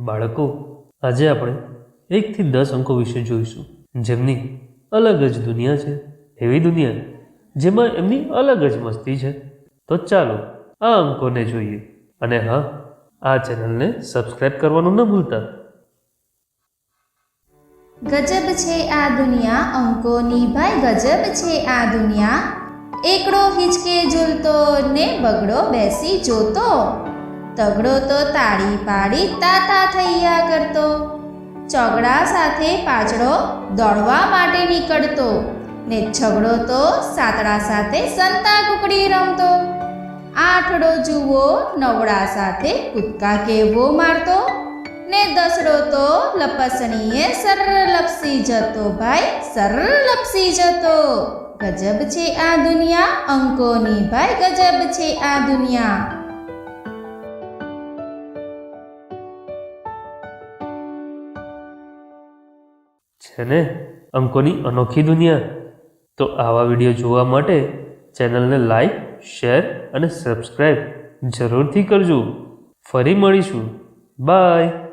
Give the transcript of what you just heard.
બાળકો, આજે આપણે 1 થી 10 અંકો વિશે જોઈશું, જેમની અલગ જ દુનિયા છે, એવી દુનિયા જેમાં એમની અલગ જ મસ્તી છે. તો ચાલો આ અંકોને જોઈએ. અને હા, આ ચેનલને સબસ્ક્રાઇબ કરવાનું ન ભૂલતા. ગજબ છે આ દુનિયા અંકોની ભાઈ, ગજબ છે આ દુનિયા. એકડો હિંચકે ઝૂલતો ને બગડો બેસી જોતો, તગડો તો તાળી પાડી તાતા થૈયા કરતો, ચોગડા સાથે પાછડો દોડવા માટે નીકળતો, ને છગડો તો સાતડા સાથે સંતા કુકડી રમતો. આઠડો જુઓ નવડા સાથે કૂદકા કેવો મારતો, ને દસડો તો લપસણીએ સર લપસી જતો ભાઈ, સર લપસી જતો. ગજબ છે આ દુનિયા અંકોની ભાઈ, ગજબ છે આ દુનિયા. છે ને અંકોની અનોખી દુનિયા? તો આવા વિડીયો જોવા માટે ચેનલને લાઈક, શેર અને સબસ્ક્રાઈબ જરૂરથી કરજો. ફરી મળીશું. બાય.